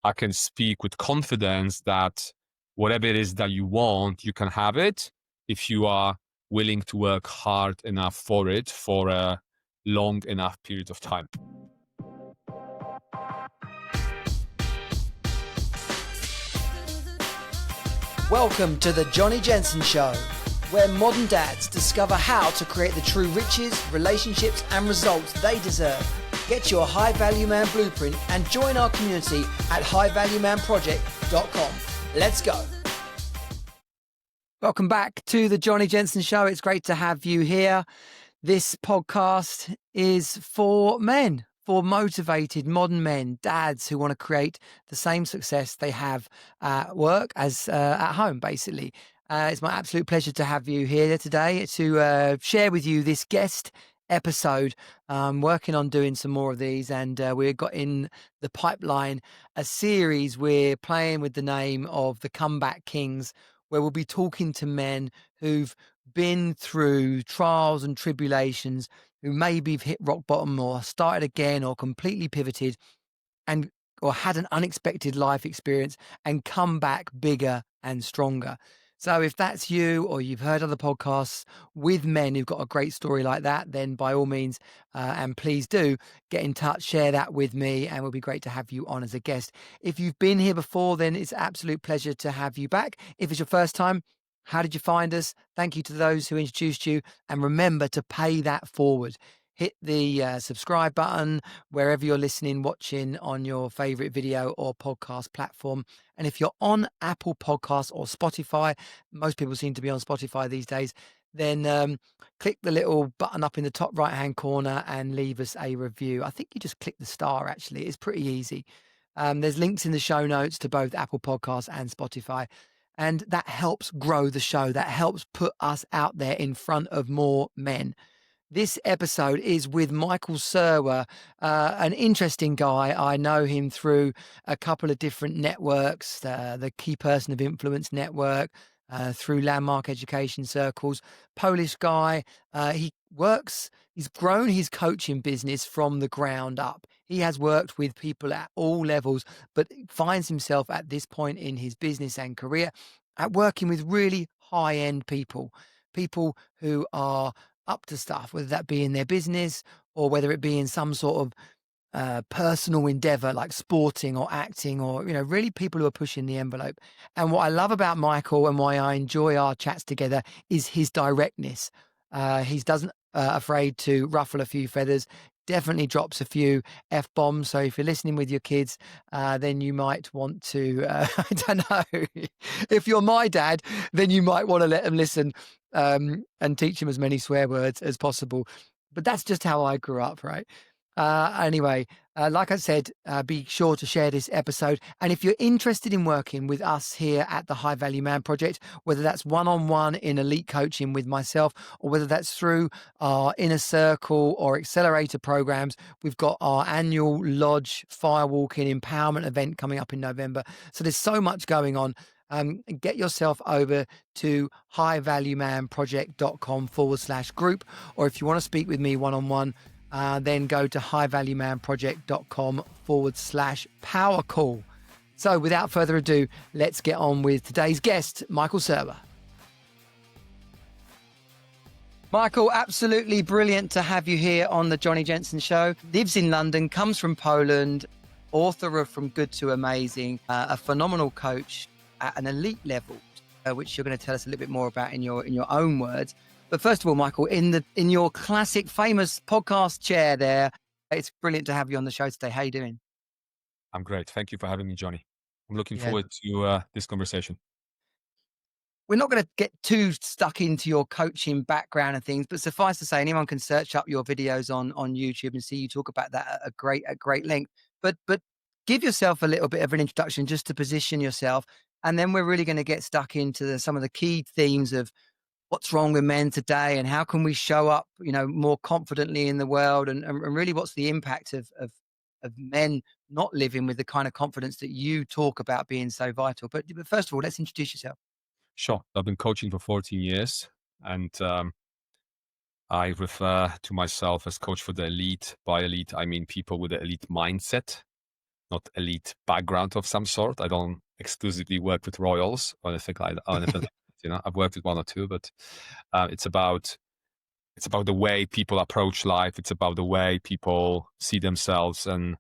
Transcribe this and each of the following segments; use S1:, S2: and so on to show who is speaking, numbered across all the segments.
S1: I can speak with confidence that whatever it is that you want, you can have it if you are willing to work hard enough for it for a long enough period of time.
S2: Welcome to the Jonnie Jensen Show, where modern dads discover how to create the true riches, relationships and results they deserve. Get your High Value Man blueprint and join our community at highvaluemanproject.com. Let's go. Welcome back to the Jonnie Jensen Show. It's great to have you here. This podcast is for men, for motivated modern men, dads who want to create the same success they have at work as at home, basically. It's my absolute pleasure to have you here today to share with you this guest episode. Working on doing some more of these, and we've got in the pipeline a series we're playing with the name of The Comeback Kings, where we'll be talking to men who've been through trials and tribulations, who maybe have hit rock bottom or started again or completely pivoted and or had an unexpected life experience and come back bigger and stronger. So if that's you, or you've heard other podcasts with men who've got a great story like that, then by all means, and please do get in touch, share that with me, and it will be great to have you on as a guest. If you've been here before, then it's an absolute pleasure to have you back. If it's your first time, how did you find us? Thank you to those who introduced you, and remember to pay that forward. Hit the subscribe button wherever you're listening, watching on your favorite video or podcast platform. And if you're on Apple Podcasts or Spotify, most people seem to be on Spotify these days, then click the little button up in the top right-hand corner and leave us a review. I think you just click the star, actually. It's pretty easy. There's links in the show notes to both Apple Podcasts and Spotify. And that helps grow the show. That helps put us out there in front of more men. This episode is with Michael Serwa, an interesting guy. I know him through a couple of different networks, the Key Person of Influence network, through Landmark Education Circles. Polish guy. He's grown his coaching business from the ground up. He has worked with people at all levels, but finds himself at this point in his business and career at working with really high-end people who are up to stuff, whether that be in their business or whether it be in some sort of personal endeavor like sporting or acting, or really people who are pushing the envelope. And what I love about Michael and why I enjoy our chats together is his directness. He doesn't afraid to ruffle a few feathers, definitely drops a few F-bombs. So if you're listening with your kids, then you might want to, I don't know, if you're my dad, then you might want to let them listen and teach them as many swear words as possible. But that's just how I grew up, right? Anyway, like I said, be sure to share this episode. And if you're interested in working with us here at the High Value Man Project, whether that's one-on-one in elite coaching with myself, or whether that's through our inner circle or accelerator programs, we've got our annual lodge firewalking empowerment event coming up in November. So there's so much going on. Get yourself over to highvaluemanproject.com/group. Or if you want to speak with me one-on-one, then go to highvaluemanproject.com/power call. So without further ado, let's get on with today's guest, Michael Serwa. Michael, absolutely brilliant to have you here on the Jonnie Jensen Show. Lives in London, comes from Poland, author of From Good to Amazing, a phenomenal coach at an elite level, which you're going to tell us a little bit more about in your own words. But first of all, Michael, in your classic famous podcast chair there, it's brilliant to have you on the show today. How are you doing?
S1: I'm great. Thank you for having me, Jonnie. I'm looking forward to this conversation.
S2: We're not going to get too stuck into your coaching background and things, but suffice to say, anyone can search up your videos on YouTube and see you talk about that at great length. But give yourself a little bit of an introduction just to position yourself. And then we're really going to get stuck into some of the key themes of what's wrong with men today and how can we show up, more confidently in the world, and really what's the impact of men not living with the kind of confidence that you talk about being so vital. But first of all, let's introduce yourself.
S1: Sure. I've been coaching for 14 years, and I refer to myself as coach for the elite. By elite, I mean people with the elite mindset. not elite background of some sort. I don't exclusively work with royals or anything like that. Or anything like that, you know, I've worked with one or two, but it's about the way people approach life. It's about the way people see themselves and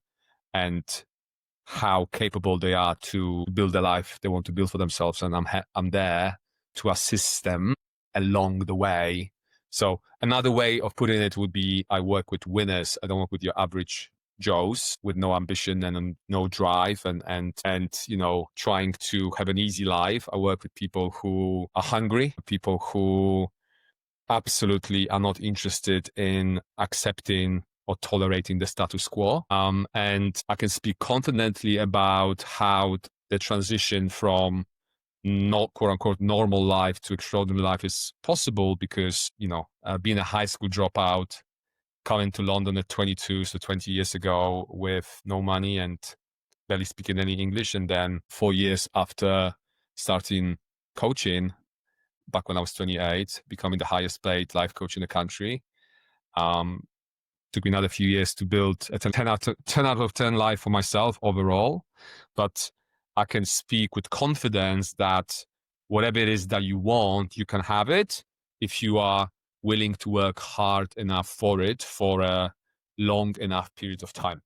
S1: how capable they are to build the life they want to build for themselves. And I'm there to assist them along the way. So another way of putting it would be I work with winners. I don't work with your average Joes with no ambition and no drive and you know, trying to have an easy life. I work with people who are hungry, people who absolutely are not interested in accepting or tolerating the status quo. And I can speak confidently about how the transition from not quote unquote normal life to extraordinary life is possible because, you know, being a high school dropout, coming to London at 22, so 20 years ago with no money and barely speaking any English. And then 4 years after starting coaching, back when I was 28, becoming the highest paid life coach in the country. Took me another few years to build a 10 out of 10 life for myself overall. But I can speak with confidence that whatever it is that you want, you can have it if you are willing to work hard enough for it for a long enough period of time.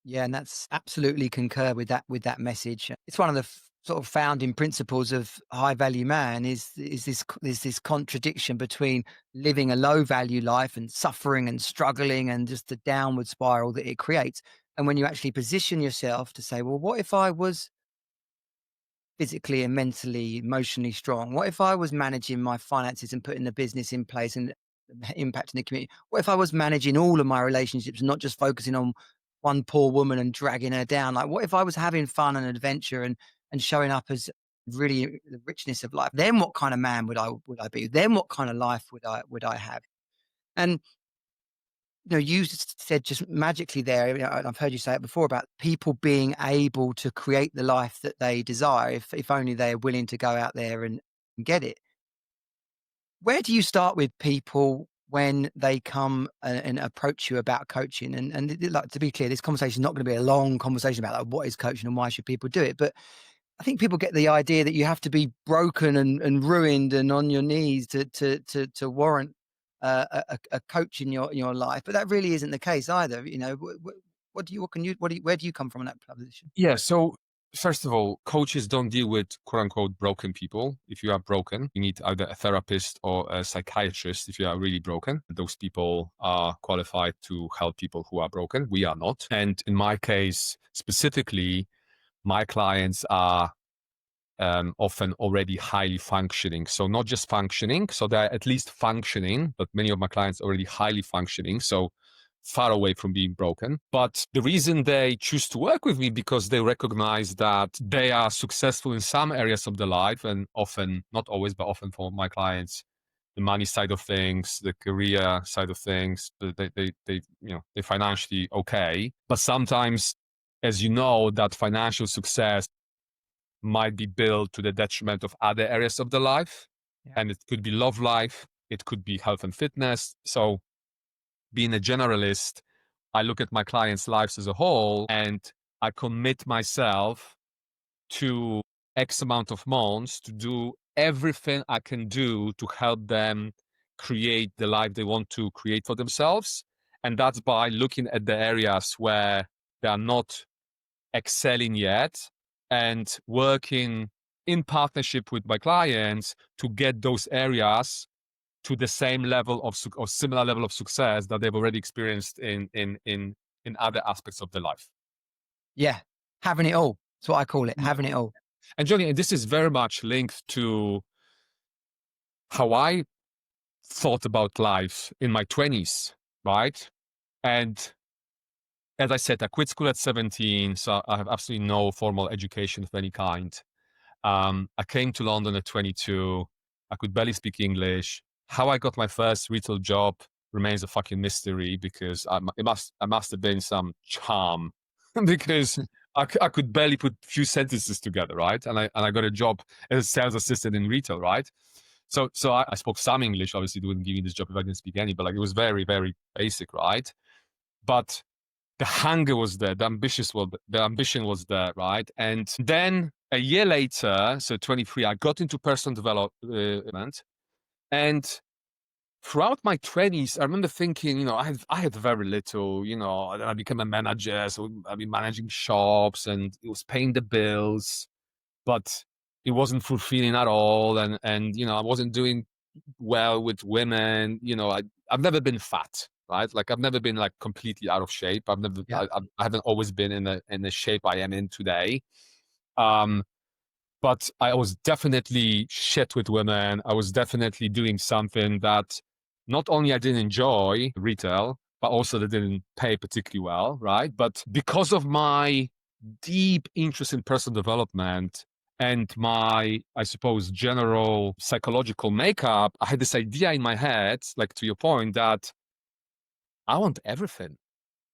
S2: Yeah, and that's absolutely concur with that message. It's one of the sort of founding principles of high value man is this contradiction between living a low value life and suffering and struggling and just the downward spiral that it creates. And when you actually position yourself to say, well, what if I was physically and mentally, emotionally strong? What if I was managing my finances and putting the business in place and impacting the community? What if I was managing all of my relationships and not just focusing on one poor woman and dragging her down? Like, what if I was having fun and adventure and showing up as really the richness of life? Then what kind of man would I be? Then what kind of life would I have? And you said just magically there, I've heard you say it before about people being able to create the life that they desire if only they're willing to go out there and get it. Where do you start with people when they come and approach you about coaching? And like, to be clear, this conversation is not going to be a long conversation about like, what is coaching and why should people do it. But I think people get the idea that you have to be broken and ruined and on your knees to warrant a coach in your life, but that really isn't the case either. Where do you come from in that position?
S1: Yeah. So first of all, coaches don't deal with quote unquote broken people. If you are broken, you need either a therapist or a psychiatrist if you are really broken. Those people are qualified to help people who are broken. We are not. And in my case specifically, my clients are often already highly functioning. So not just functioning, so they're at least functioning, but many of my clients are already highly functioning. So far away from being broken. But the reason they choose to work with me because they recognize that they are successful in some areas of their life, and often, not always, but often for my clients, the money side of things, the career side of things, they financially okay. But sometimes, as you know, that financial success might be built to the detriment of other areas of the life.
S2: Yeah.
S1: And it could be love life, it could be health and fitness. So being a generalist, I look at my clients' lives as a whole and I commit myself to X amount of months to do everything I can do to help them create the life they want to create for themselves. And that's by looking at the areas where they are not excelling yet and working in partnership with my clients to get those areas to the same level of or similar level of success that they've already experienced in other aspects of their life.
S2: Yeah, having it all. That's what I call it,
S1: Yeah.
S2: having it all.
S1: And Jonnie, this is very much linked to how I thought about life in my 20s, right? And as I said, I quit school at 17, so I have absolutely no formal education of any kind. I came to London at 22. I could barely speak English. How I got my first retail job remains a fucking mystery because I must have been some charm because I could barely put few sentences together, right? And I got a job as a sales assistant in retail, right? So I spoke some English. Obviously, they wouldn't give me this job if I didn't speak any, but like it was very, very basic, right? But the hunger was there, the ambition was there, right? And then a year later, so 23, I got into personal development, and throughout my 20s, I remember thinking, I had very little, and then I became a manager, so I've been managing shops, and it was paying the bills, but it wasn't fulfilling at all, and I wasn't doing well with women. I've never been fat, right? Like I've never been like completely out of shape. I've never,
S2: Yeah.
S1: I haven't always been in the shape I am in today. Um, but I was definitely shit with women. I was definitely doing something that not only I didn't enjoy retail, but also that didn't pay particularly well, right? But because of my deep interest in personal development and my, I suppose, general psychological makeup, I had this idea in my head, like to your point, that I want everything,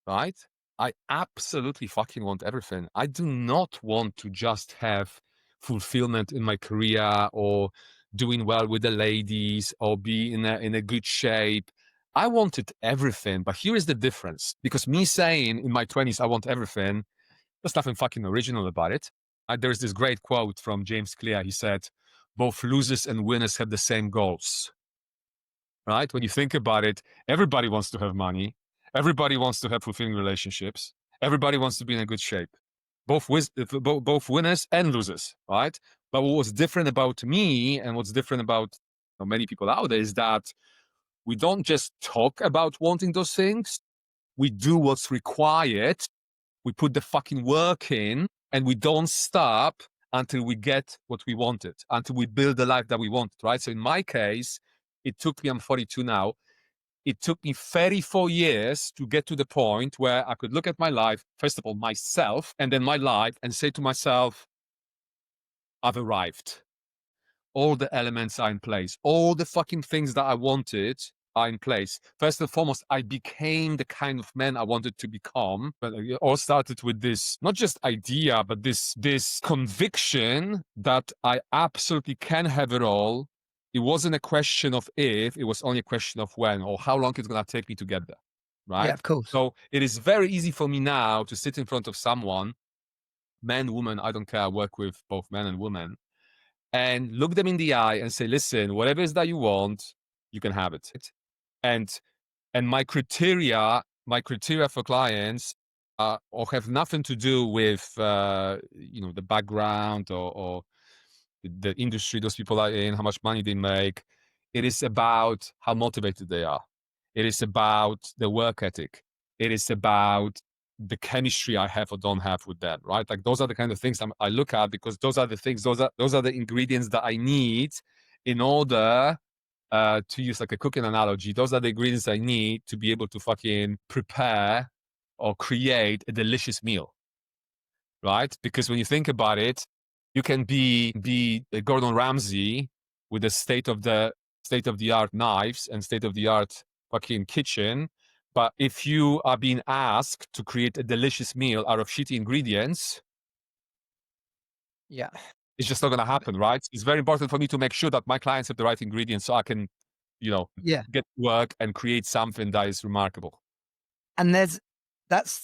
S1: right? I absolutely fucking want everything. I do not want to just have fulfillment in my career or doing well with the ladies or be in a good shape. I wanted everything, but here is the difference. Because me saying in my 20s I want everything, there's nothing fucking original about it. There's this great quote from James Clear. He said, "Both losers and winners have the same goals." Right? When you think about it, everybody wants to have money. Everybody wants to have fulfilling relationships. Everybody wants to be in a good shape. Both winners and losers, right? But what was different about me and what's different about many people out there is that we don't just talk about wanting those things. We do what's required. We put the fucking work in, and we don't stop until we get what we wanted, until we build the life that we wanted, right? So in my case, it took me, I'm 42 now, it took me 34 years to get to the point where I could look at my life, first of all, myself, and then my life, and say to myself, I've arrived. All the elements are in place. All the fucking things that I wanted are in place. First and foremost, I became the kind of man I wanted to become. But it all started with this, not just idea, but this conviction that I absolutely can have it all. It wasn't a question of if, it was only a question of when or how long it's going to take me to get there.
S2: Yeah,
S1: Right?
S2: of course.
S1: So it is very easy for me now to sit in front of someone, man, woman, I don't care. I work with both men and women, and look them in the eye and say, listen, whatever it is that you want, you can have it. And my criteria for clients or have nothing to do with the background or the industry those people are in, how much money they make. It is about how motivated they are. It is about the work ethic. It is about the chemistry I have or don't have with them, right? Like those are the kind of things I look at, because those are the things, those are the ingredients that I need in order to use like a cooking analogy. Those are the ingredients I need to be able to fucking prepare or create a delicious meal, right? Because when you think about it, you can be Gordon Ramsay with the state of the art knives and state of the art fucking kitchen, but if you are being asked to create a delicious meal out of shitty ingredients,
S2: Yeah.
S1: it's just not going to happen, right? It's very important for me to make sure that my clients have the right ingredients so I can, you know,
S2: Yeah.
S1: get to work and create something that is remarkable.
S2: And that's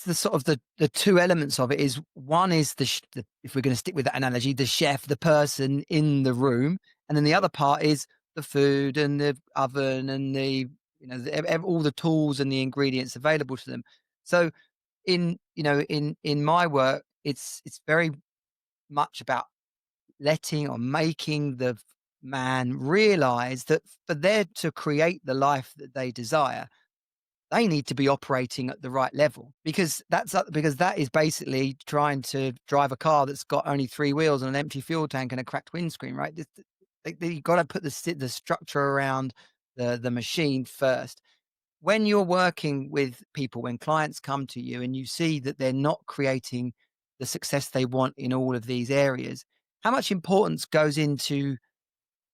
S2: the sort of the two elements of it. Is one is if we're going to stick with that analogy, the chef, the person in the room, and then the other part is the food and the oven and all the tools and the ingredients available to them. So in my work, it's very much about letting or making the man realize that for there to create the life that they desire, they need to be operating at the right level, because that is basically trying to drive a car that's got only three wheels and an empty fuel tank and a cracked windscreen, right? You've got to put the structure around the machine first. When you're working with people, when clients come to you and you see that they're not creating the success they want in all of these areas, how much importance goes into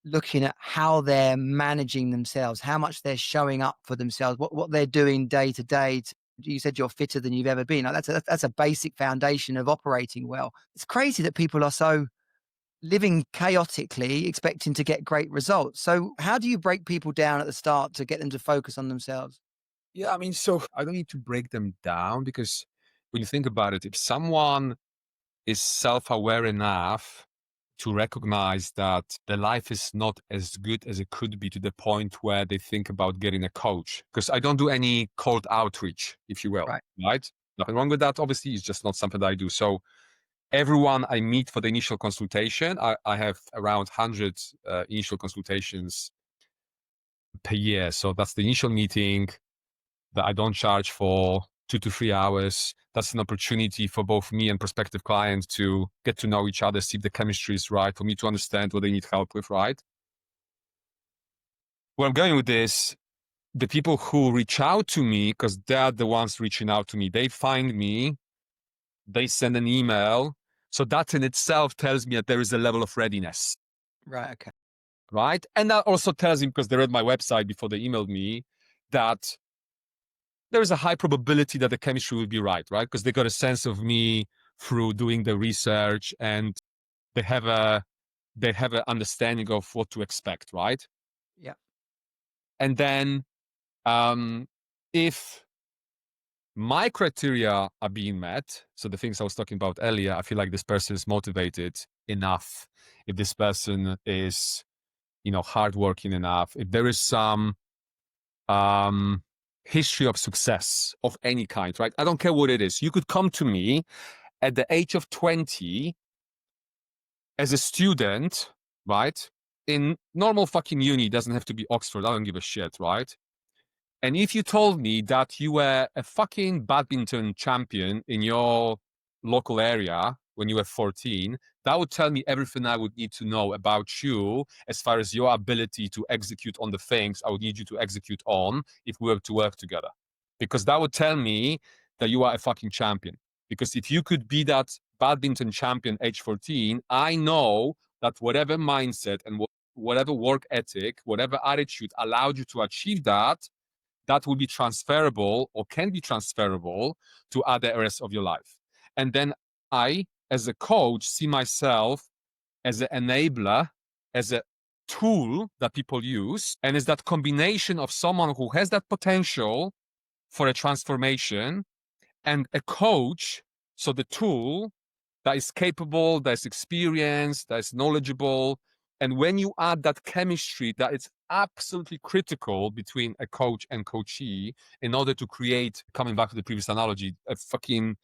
S2: looking at how they're managing themselves, how much they're showing up for themselves, what they're doing day to day? You said you're fitter than you've ever been. Like that's a basic foundation of operating well. It's crazy that people are so living chaotically, expecting to get great results. So how do you break people down at the start to get them to focus on themselves?
S1: Yeah, I mean, so I don't need to break them down because when you think about it, if someone is self-aware enough to recognize that their life is not as good as it could be, to the point where they think about getting a coach, because I don't do any cold outreach, if you will, right? Nothing wrong with that. Obviously, it's just not something that I do. So everyone I meet for the initial consultation, I have around 100 initial consultations per year. So that's the initial meeting that I don't charge for 2 to 3 hours. That's an opportunity for both me and prospective clients to get to know each other, see if the chemistry is right, for me to understand what they need help with, right? Where I'm going with this, the people who reach out to me, because they're the ones reaching out to me, they find me, they send an email. So that in itself tells me that there is a level of readiness.
S2: Right. Okay.
S1: Right. And that also tells me, because they read my website before they emailed me, that there is a high probability that the chemistry will be right, right? Because they got a sense of me through doing the research, and they have a understanding of what to expect, right?
S2: Yeah.
S1: And then if my criteria are being met, so the things I was talking about earlier, I feel like this person is motivated enough, if this person is, hardworking enough, if there is some history of success of any kind, right? I don't care what it is. You could come to me at the age of 20 as a student, right? In normal fucking uni, doesn't have to be Oxford. I don't give a shit, right? And if you told me that you were a fucking badminton champion in your local area when you were 14, that would tell me everything I would need to know about you as far as your ability to execute on the things I would need you to execute on if we were to work together. Because that would tell me that you are a fucking champion. Because if you could be that badminton champion age 14, I know that whatever mindset and whatever work ethic, whatever attitude allowed you to achieve that, that will be transferable or can be transferable to other areas of your life. And then I, as a coach, see myself as an enabler, as a tool that people use, and is that combination of someone who has that potential for a transformation and a coach, so the tool that is capable, that is experienced, that is knowledgeable. And when you add that chemistry that is absolutely critical between a coach and coachee in order to create, coming back to the previous analogy, a fucking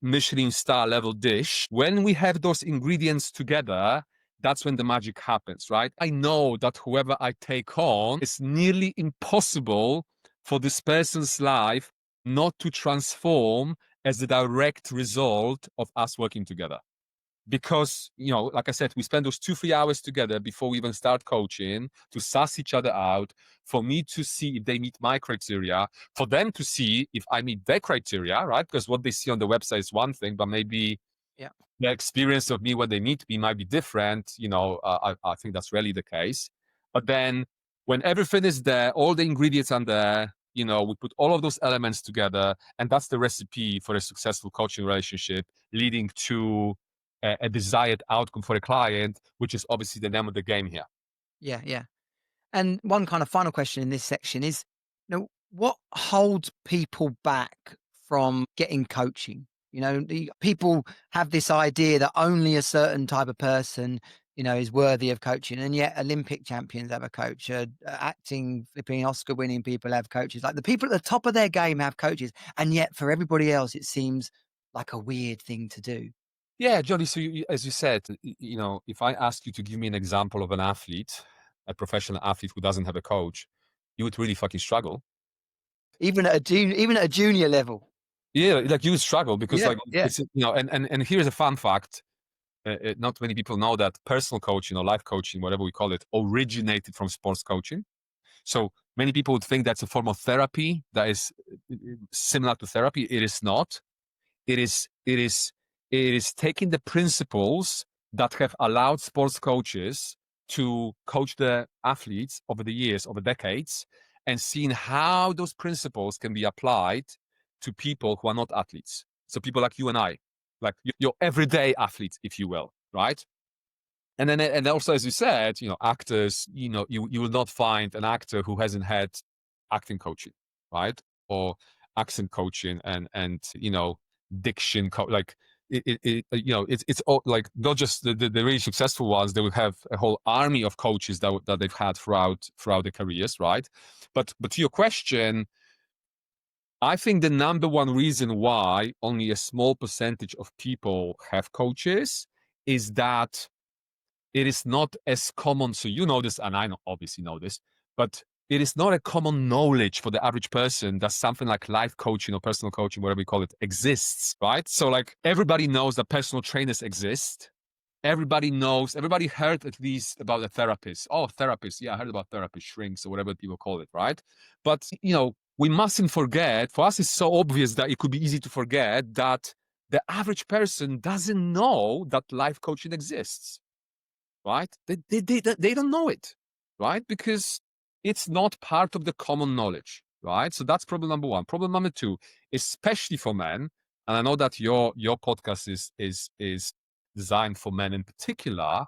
S1: Michelin star level dish, when we have those ingredients together, that's when the magic happens, right? I know that whoever I take on, it's nearly impossible for this person's life not to transform as a direct result of us working together. Because, like I said, we spend those 2-3 hours together before we even start coaching to suss each other out, for me to see if they meet my criteria, for them to see if I meet their criteria, right? Because what they see on the website is one thing, but maybe the experience of me when they meet me might be different. I think that's rarely the case. But then when everything is there, all the ingredients are there, we put all of those elements together, and that's the recipe for a successful coaching relationship, leading to a desired outcome for a client, which is obviously the name of the game here.
S2: Yeah. Yeah. And one kind of final question in this section is, what holds people back from getting coaching? People have this idea that only a certain type of person, is worthy of coaching. And yet Olympic champions have a coach, acting, flipping, Oscar winning people have coaches. Like the people at the top of their game have coaches. And yet for everybody else, it seems like a weird thing to do.
S1: Yeah, Johnny. So as you said, if I ask you to give me an example of an athlete, a professional athlete who doesn't have a coach, you would really fucking struggle.
S2: Even at a junior level.
S1: Yeah, like you would struggle because
S2: Yeah.
S1: it's, and here's a fun fact. Not many people know that personal coaching or life coaching, whatever we call it, originated from sports coaching. So many people would think that's a form of therapy that is similar to therapy. It is not. It is taking the principles that have allowed sports coaches to coach the athletes over the years, over decades, and seeing how those principles can be applied to people who are not athletes. So people like you and I, like your everyday athletes, if you will, right? And then, and also, as you said, actors, you will not find an actor who hasn't had acting coaching, right? Or accent coaching and diction, like it's all like not just the really successful ones. They will have a whole army of coaches that they've had throughout their careers, right? But to your question, I think the number one reason why only a small percentage of people have coaches is that it is not as common. So you know this, and I obviously know this, but it is not a common knowledge for the average person that something like life coaching or personal coaching, whatever we call it, exists, right? So like everybody knows that personal trainers exist. Everybody knows, everybody heard at least about a therapist. Oh, therapist. Yeah, I heard about therapist, shrinks, or whatever people call it, right? But, we mustn't forget, for us, it's so obvious that it could be easy to forget that the average person doesn't know that life coaching exists, right? They don't know it, right? Because it's not part of the common knowledge, right? So that's problem number one. Problem number two, especially for men, and I know that your podcast is designed for men in particular,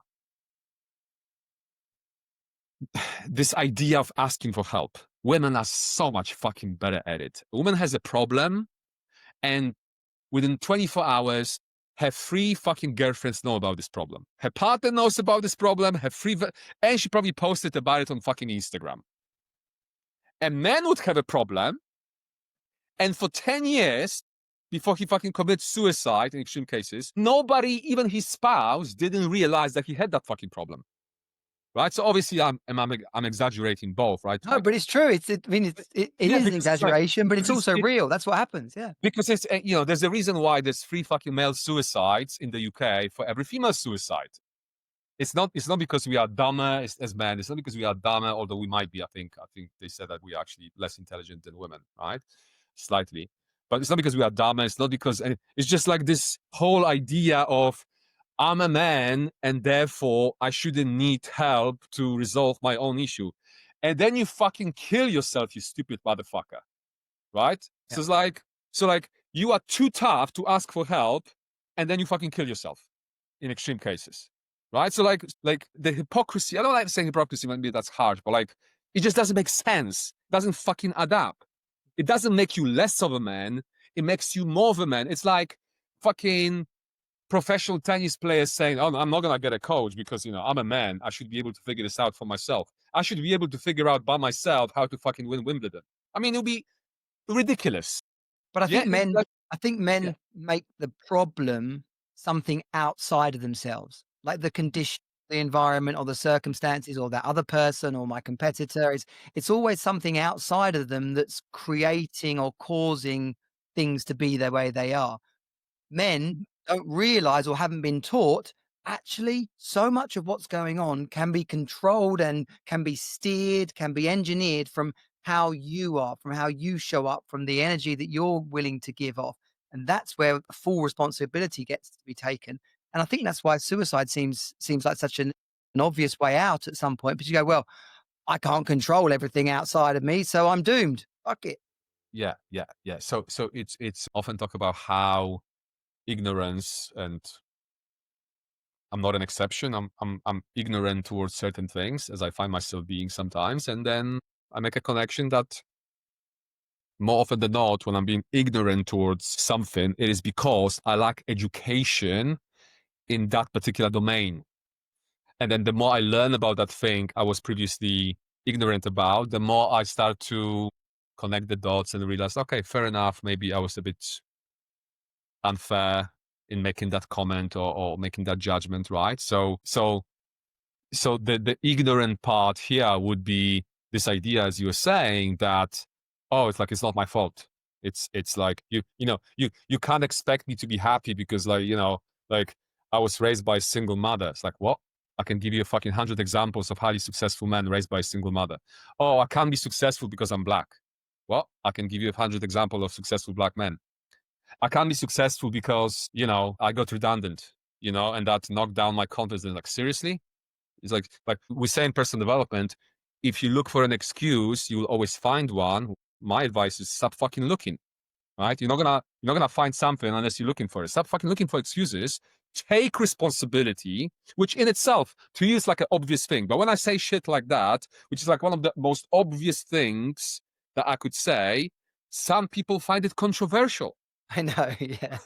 S1: this idea of asking for help. Women are so much fucking better at it. A woman has a problem, and within 24 hours, her 3 fucking girlfriends know about this problem. Her partner knows about this problem, and she probably posted about it on fucking Instagram. A man would have a problem, and for 10 years, before he fucking commits suicide in extreme cases, nobody, even his spouse, didn't realize that he had that fucking problem. Right? So obviously I'm exaggerating both, right?
S2: No, but it's true. It is an exaggeration, but it's also real. That's what happens. Yeah.
S1: Because it's, there's a reason why there's 3 fucking male suicides in the UK for every female suicide. It's not because we are dumber as men. It's not because we are dumber, although we might be. I think they said that we are actually less intelligent than women, right? Slightly. But it's not because we are dumber. It's not because, it's just like this whole idea of, I'm a man and therefore I shouldn't need help to resolve my own issue. And then you fucking kill yourself, you stupid motherfucker. Right? Yeah. So like you are too tough to ask for help, and then you fucking kill yourself in extreme cases. Right? So like the hypocrisy, I don't like saying hypocrisy, maybe that's harsh, but like it just doesn't make sense. It doesn't fucking add up. It doesn't make you less of a man. It makes you more of a man. It's like fucking professional tennis players saying, oh, no, I'm not going to get a coach because, I'm a man. I should be able to figure this out for myself. I should be able to figure out by myself how to fucking win Wimbledon. I mean, it'll be ridiculous.
S2: But I think men make the problem something outside of themselves, like the condition, the environment, or the circumstances, or that other person, or my competitor. It's always something outside of them that's creating or causing things to be the way they are. Men don't realize or haven't been taught, actually, so much of what's going on can be controlled and can be steered, can be engineered from how you are, from how you show up, from the energy that you're willing to give off. And that's where full responsibility gets to be taken. And I think that's why suicide seems like such an obvious way out at some point. But you go, well, I can't control everything outside of me, so I'm doomed. Fuck it.
S1: Yeah. So it's often talk about how ignorance, and I'm not an exception. I'm ignorant towards certain things, as I find myself being sometimes, and then I make a connection that more often than not, when I'm being ignorant towards something, it is because I lack education in that particular domain. And then the more I learn about that thing I was previously ignorant about, the more I start to connect the dots and realize, okay, fair enough. Maybe I was a bit unfair in making that comment or making that judgment, right? So the ignorant part here would be this idea, as you were saying, that, oh, it's like, it's not my fault. It's like, you can't expect me to be happy because like I was raised by a single mother. It's like, what? I can give you a fucking 100 examples of highly successful men raised by a single mother. Oh, I can't be successful because I'm black. Well, I can give you 100 examples of successful black men. I can't be successful because, I got redundant, and that knocked down my confidence. Like, seriously? It's like we say in personal development, if you look for an excuse, you will always find one. My advice is stop fucking looking, right? You're not gonna find something unless you're looking for it. Stop fucking looking for excuses. Take responsibility, which in itself to you is like an obvious thing. But when I say shit like that, which is like one of the most obvious things that I could say, some people find it controversial.
S2: I know, yeah.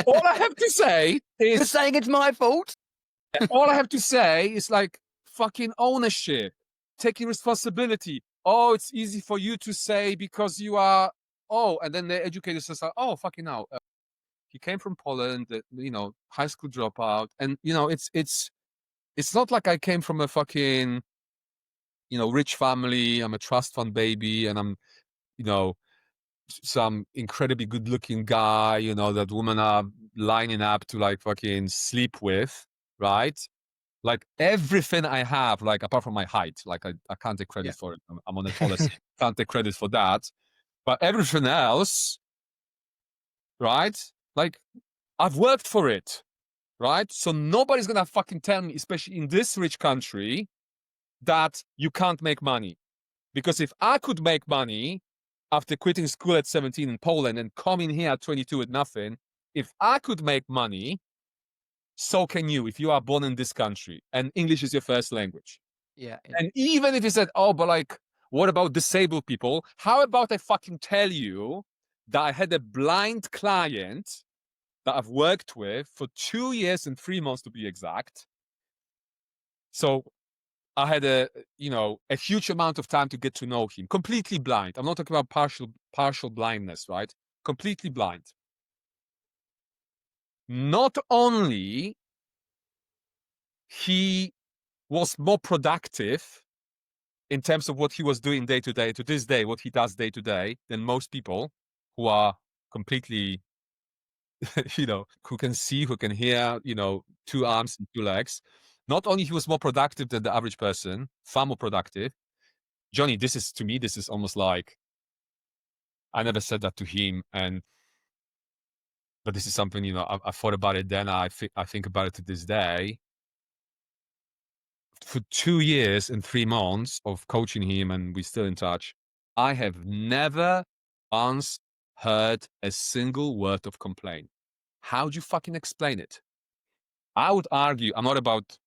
S1: All I have to say
S2: You're
S1: is,
S2: saying it's my fault?
S1: all I have to say is like fucking ownership, taking responsibility. Oh, it's easy for you to say because you are, oh, and then the educators are like, oh, fucking hell. He came from Poland, high school dropout. And, it's not like I came from a fucking, rich family. I'm a trust fund baby and I'm, you know, some incredibly good looking guy, that women are lining up to like fucking sleep with, right? Like everything I have, like apart from my height, like I can't take
S2: Yeah.
S1: credit for it. I'm on the tallest, can't take credit for that. But everything else, right? Like I've worked for it, right? So nobody's gonna fucking tell me, especially in this rich country, that you can't make money. Because if I could make money after quitting school at 17 in Poland and coming here at 22 with nothing, if I could make money, so can you if you are born in this country and English is your first language.
S2: Yeah, yeah.
S1: And even if you said, oh, but like, what about disabled people? How about I fucking tell you that I had a blind client that I've worked with for 2 years and 3 months to be exact. So I had a huge amount of time to get to know him. Completely blind. I'm not talking about partial blindness, right? Completely blind. Not only he was more productive in terms of what he was doing day to day, to this day, what he does day to day, than most people who are completely, who can see, who can hear, two arms and two legs. Not only he was more productive than the average person, far more productive. Jonnie, this is almost like, I never said that to him, but this is something, I thought about it then. I think about it to this day. For 2 years and 3 months of coaching him, and we're still in touch, I have never once heard a single word of complaint. How do you fucking explain it? I would argue, I'm not about,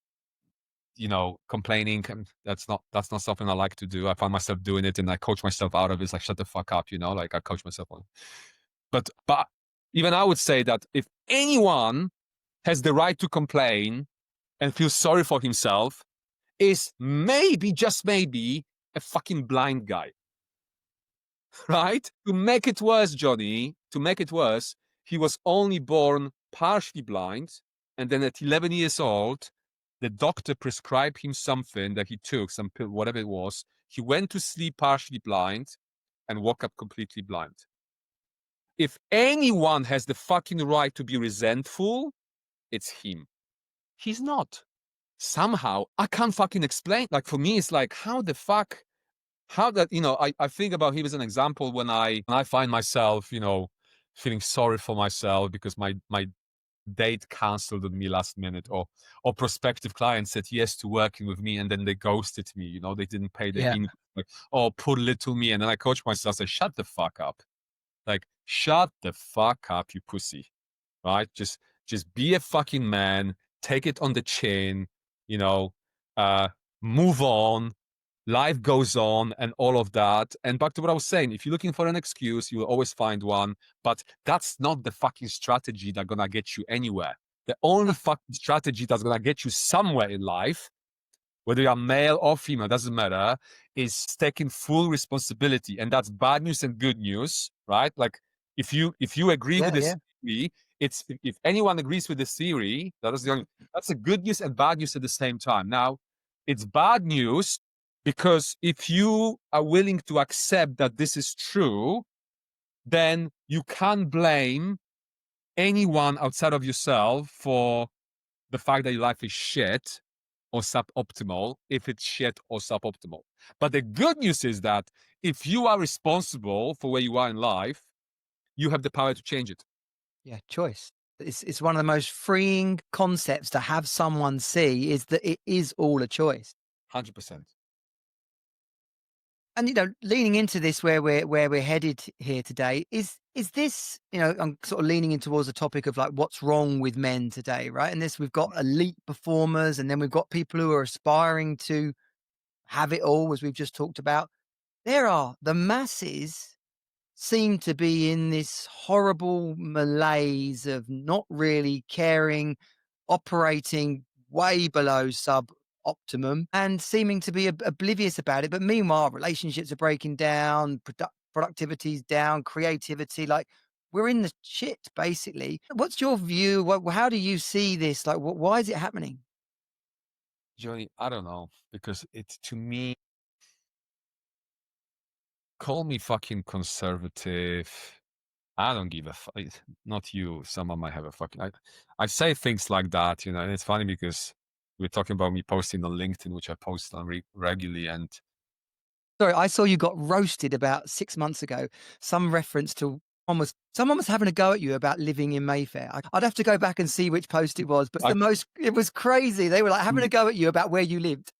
S1: complaining. That's not something I like to do. I find myself doing it and I coach myself out of it. It's like, shut the fuck up, like I coach myself on. But even I would say that if anyone has the right to complain and feel sorry for himself, is maybe, just maybe, a fucking blind guy. Right? To make it worse, Jonnie, he was only born partially blind. And then at 11 years old, the doctor prescribed him something that he took, some pill, whatever it was. He went to sleep partially blind and woke up completely blind. If anyone has the fucking right to be resentful, it's him. He's not. Somehow, I can't fucking explain. Like, for me, it's like, how the fuck, how that, I think about him as an example when I find myself, feeling sorry for myself because my date canceled on me last minute, or prospective clients said yes to working with me and then they ghosted me, they didn't pay the
S2: Yeah.
S1: like, oh, poor little me. And then I coach myself, say, shut the fuck up. Like, shut the fuck up, you pussy. Right? Just be a fucking man, take it on the chin, you know, move on. Life goes on and all of that. And back to what I was saying, if you're looking for an excuse, you will always find one. But that's not the fucking strategy that's gonna get you anywhere. The only fucking strategy that's gonna get you somewhere in life, whether you're male or female, doesn't matter, is taking full responsibility. And that's bad news and good news, right? Like, if you agree with this theory, it's, if anyone agrees with this theory, that's a good news and bad news at the same time. Now, it's bad news because if you are willing to accept that this is true, then you can't blame anyone outside of yourself for the fact that your life is shit or suboptimal, if it's shit or suboptimal. But the good news is that if you are responsible for where you are in life, you have the power to change it.
S2: Yeah, choice. It's one of the most freeing concepts to have someone see, is that it is all a choice.
S1: 100%.
S2: And leaning into this, where we're headed here today, is this, I'm sort of leaning in towards the topic of like what's wrong with men today, right? And this, we've got elite performers, and then we've got people who are aspiring to have it all, as we've just talked about. There are the masses seem to be in this horrible malaise of not really caring, operating way below sub optimum and seeming to be oblivious about it. But meanwhile, relationships are breaking down, productivity's down, creativity, like we're in the shit basically. What's your view? How do you see this? Like, why is it happening?
S1: Johnny, I don't know, because it, to me, call me fucking conservative. I don't give a fuck. Not you. Someone might have a fucking. I say things like that, you know, and it's funny because we're talking about me posting on LinkedIn, which I post on regularly, and
S2: Sorry, I saw you got roasted about 6 months ago. Some reference to someone was having a go at you about living in Mayfair. I'd have to go back and see which post it was, but
S1: I,
S2: it was crazy. They were like having a
S1: mm,
S2: go at you about where you lived.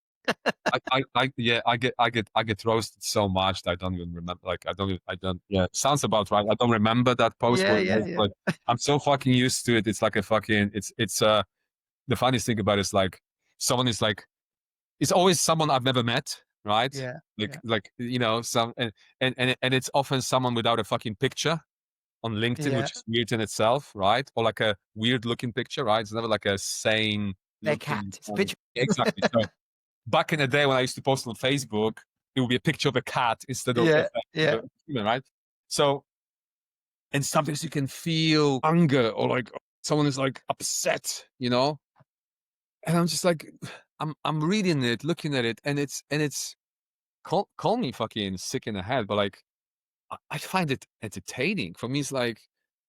S1: yeah, I get roasted so much that I don't even remember. Like, I don't. Yeah, sounds about right. I don't remember that post,
S2: Yeah,
S1: what it
S2: yeah,
S1: was,
S2: yeah.
S1: but I'm so fucking used to it. It's like a fucking. It's the funniest thing about it is like someone is like, it's always someone I've never met, right?
S2: Yeah, yeah,
S1: Like you know, some and it's often someone without a fucking picture on LinkedIn,
S2: yeah.
S1: which is weird in itself, right? Or like a weird looking picture, right? It's never like a sane
S2: Their cat.
S1: looking.
S2: It's a picture.
S1: Exactly. So back in the day when I used to post on Facebook, it would be a picture of a cat instead of
S2: Yeah,
S1: a
S2: yeah,
S1: human, right? So, and sometimes you can feel anger or like someone is like upset, you know? And I'm just like, I'm reading it, looking at it, and it's call me fucking sick in the head, but like I find it entertaining. For me, it's like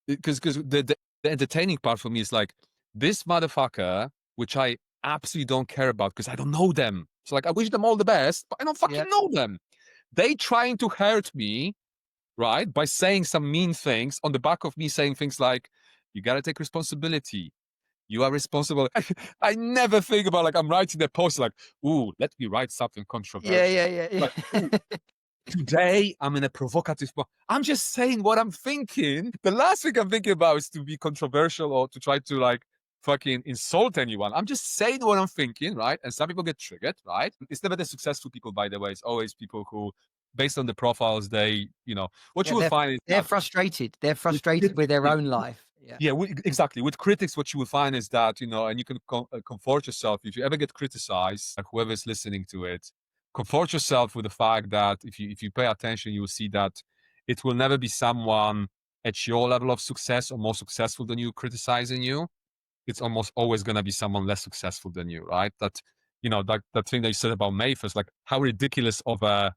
S1: because the entertaining part for me is like this motherfucker, which I absolutely don't care about because I don't know them. So like I wish them all the best, but I don't
S2: yeah,
S1: fucking know them. They trying to hurt me, right? By saying some mean things on the back of me saying things like, you gotta take responsibility. You are responsible. I never think about like I'm writing a post like, ooh, let me write something
S2: yeah,
S1: controversial.
S2: yeah, yeah,
S1: Like, ooh,
S2: yeah.
S1: today I'm in a provocative mode. I'm just saying what I'm thinking. The last thing I'm thinking about is to be controversial or to try to like fucking insult anyone. I'm just saying what I'm thinking, right? And some people get triggered, right? It's never the successful people, by the way. It's always people who, based on the profiles, they, you know, what
S2: Yeah,
S1: you will find is
S2: they're
S1: that
S2: frustrated. They're
S1: with
S2: frustrated with their
S1: yeah,
S2: own life. Yeah,
S1: yeah, exactly. With critics, what you will find is that, you know, and you can comfort yourself if you ever get criticized, like whoever is listening to it, comfort yourself with the fact that if you pay attention, you will see that it will never be someone at your level of success or more successful than you criticizing you. It's almost always going to be someone less successful than you, right? That, you know, that thing that you said about Mayfair is like how ridiculous of a,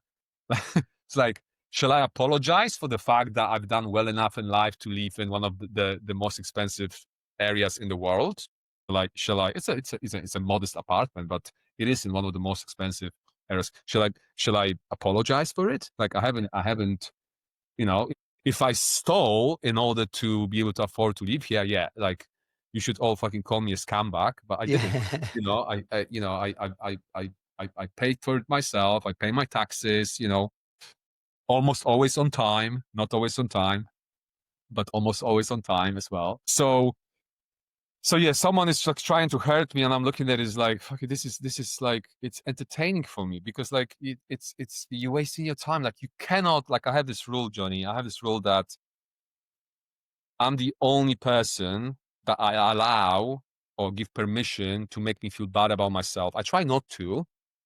S1: it's like, shall I apologize for the fact that I've done well enough in life to live in one of the most expensive areas in the world? Like, shall I? It's a modest apartment, but it is in one of the most expensive areas. Shall I apologize for it? Like, I haven't. You know, if I stole in order to be able to afford to live here, yeah, like you should all fucking call me a scumbag, but I didn't.
S2: yeah,
S1: You know, you know, I paid for it myself. I pay my taxes. You know, almost always on time, not always on time, but almost always on time as well. So yeah, someone is like trying to hurt me, and I'm looking at it as like, fuck it, this is like it's entertaining for me because like it's you're wasting your time. Like you cannot like I have this rule, Johnny. I have this rule that I'm the only person that I allow or give permission to make me feel bad about myself. I try not to,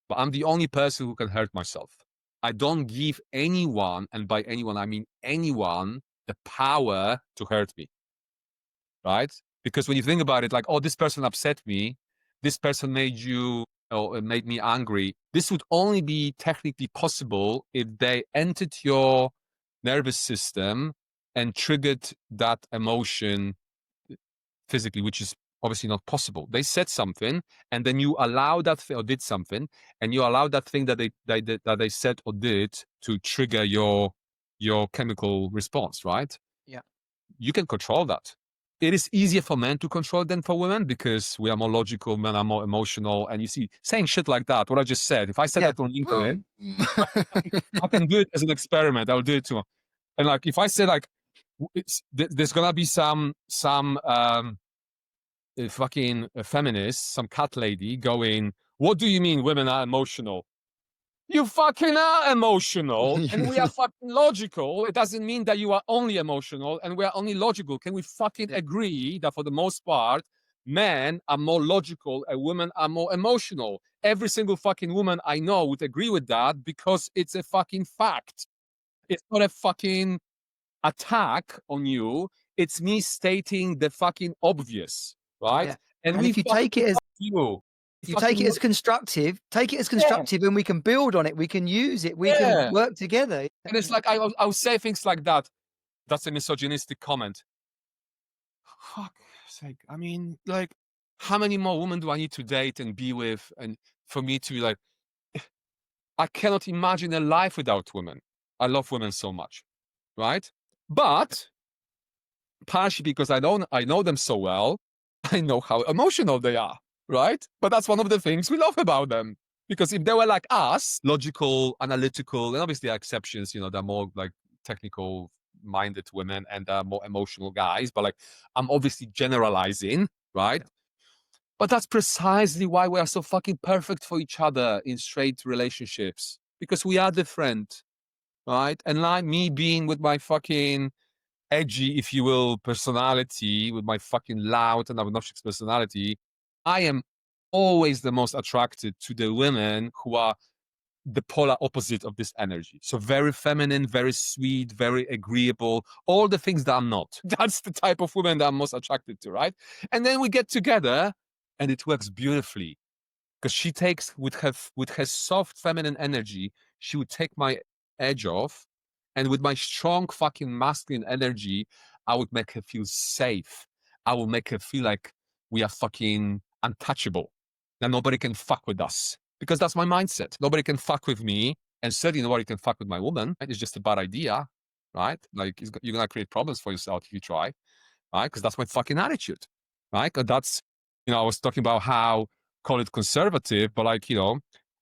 S1: but I'm the only person who can hurt myself. I don't give anyone, and by anyone I mean anyone, the power to hurt me, right? Because when you think about it, like, oh, this person upset me, this person made you or made me angry. This would only be technically possible if they entered your nervous system and triggered that emotion physically, which is obviously not possible. They said something, and then you allow that thing or did something, and you allow that thing that they said or did to trigger your chemical response, right?
S2: yeah,
S1: You can control that. It is easier for men to control than for women because we are more logical, men are more emotional. And you see, saying shit like that, what I just said, if I said
S2: yeah.
S1: that on LinkedIn,
S2: Boom.
S1: I can do it as an experiment. I'll do it too. And like, if I say like, there's gonna be some fucking feminist, some cat lady going, what do you mean women are emotional? You fucking are emotional and we are fucking logical. It doesn't mean that you are only emotional and we are only logical. Can we fucking
S2: Yeah.
S1: agree that for the most part, men are more logical and women are more emotional? Every single fucking woman I know would agree with that because it's a fucking fact. It's not a fucking attack on you. It's me stating the fucking obvious, right?
S2: Yeah.
S1: And
S2: And
S1: we
S2: if you
S1: fucking
S2: take it as
S1: love you.
S2: if you take it as constructive,
S1: Yeah,
S2: and we can build on it, we can use it, we can
S1: yeah.
S2: work together.
S1: And it's like I'll say things like that. That's a misogynistic comment. Fuck sake. I mean, like, how many more women do I need to date and be with? And for me to be like, I cannot imagine a life without women. I love women so much, right? But partially because I know them so well, I know how emotional they are, right? But that's one of the things we love about them. Because if they were like us, logical, analytical, and obviously there are exceptions, they're more like technical minded women and more emotional guys, but like I'm obviously generalizing, right? But that's precisely why we are so fucking perfect for each other in straight relationships. Because we are different, right? And like me being with my fucking edgy, if you will, personality, with my fucking loud and obnoxious personality, I am always the most attracted to the women who are the polar opposite of this energy. So very feminine, very sweet, very agreeable, all the things that I'm not. That's the type of woman that I'm most attracted to, right? And then we get together and it works beautifully because she takes with her soft feminine energy, she would take my edge off, and with my strong fucking masculine energy, I would make her feel safe. I will make her feel like we are fucking untouchable. That nobody can fuck with us because that's my mindset. Nobody can fuck with me, and certainly nobody can fuck with my woman. Right? It's just a bad idea, right? Like you're gonna create problems for yourself if you try, right? Because that's my fucking attitude, right? That's I was talking about how call it conservative, but like